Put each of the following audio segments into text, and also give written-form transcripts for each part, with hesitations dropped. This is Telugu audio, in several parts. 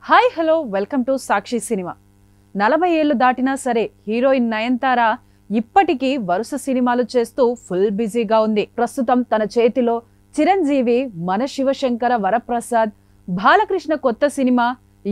Hi hello welcome to Sakshi cinema. 40 ఏళ్లు దాటినా సరే హీరోయిన్ నయనతార ఇప్పటికీ వరుస సినిమాలు చేస్తూ ఫుల్ బిజీగా ఉంది. ప్రస్తుతం తన చేతిలో చిరంజీవి, మన శివశంకర వరప్రసాద్, బాలకృష్ణ కొత్త సినిమా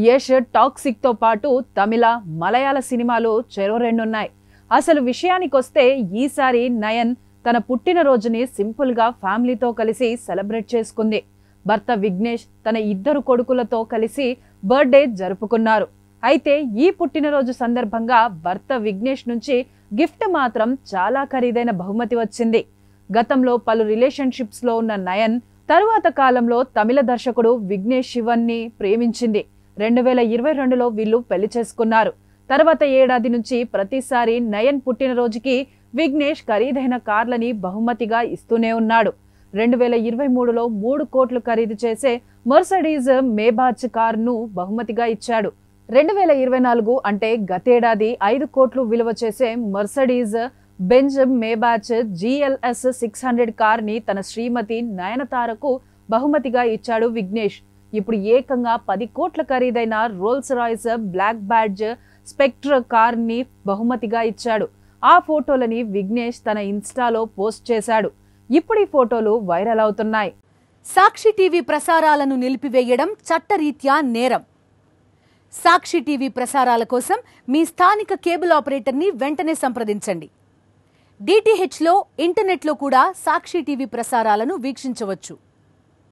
యష్ టాక్సిక్ తో పాటు తమిళ, మలయాళ సినిమాలు చెరో రెండున్నాయి. అసలు విషయానికొస్తే ఈసారి నయన్ తన పుట్టినరోజుని సింపుల్ గా ఫ్యామిలీతో కలిసి సెలబ్రేట్ చేసుకుంది. భర్త విఘ్నేష్ తన 2 కొడుకులతో కలిసి బర్త్డే జరుపుకున్నారు. అయితే ఈ పుట్టినరోజు సందర్భంగా భర్త విఘ్నేష్ నుంచి గిఫ్ట్ మాత్రం చాలా ఖరీదైన బహుమతి వచ్చింది. గతంలో పలు రిలేషన్షిప్స్ లో ఉన్న నయన్ తరువాత కాలంలో తమిళ దర్శకుడు విఘ్నేష్ శివన్ని ప్రేమించింది. 2022లో వీళ్ళు పెళ్లి చేసుకున్నారు. తర్వాత ఏడాది నుంచి ప్రతిసారి నయన్ పుట్టినరోజుకి విఘ్నేష్ ఖరీదైన కార్లని బహుమతిగా ఇస్తూనే ఉన్నాడు. 2023లో 3 కోట్లు ఖరీదు చేసే మర్సిడీస్ మేబాచ్ కారును బహుమతిగా ఇచ్చాడు. 2024 అంటే గతేడాది 5 కోట్లు విలువ చేసే మర్సిడీస్ బెంజ్ మేబాచ్ GLS 600 కార్ని తన శ్రీమతి నయనతారకు బహుమతిగా ఇచ్చాడు విఘ్నేష్. ఇప్పుడు ఏకంగా 10 కోట్ల ఖరీదైన రోల్స్ రాయ్స్ బ్లాక్ బ్యాడ్జ్ స్పెక్ట్ర్ కార్ని బహుమతిగా ఇచ్చాడు. ఆ ఫోటోలని విఘ్నేష్ తన ఇన్స్టాలో పోస్ట్ చేశాడు. ఇప్పుడు ఈ ఫోటోలు వైరల్ అవుతున్నాయి. సాక్షి టీవీ ప్రసారాలను నిలిపివేయడం చట్టరీత్యా నేరం. సాక్షి టీవీ ప్రసారాల కోసం మీ స్థానిక కేబుల్ ఆపరేటర్ని వెంటనే సంప్రదించండి. DTHలో, ఇంటర్నెట్లో కూడా సాక్షి టీవీ ప్రసారాలను వీక్షించవచ్చు.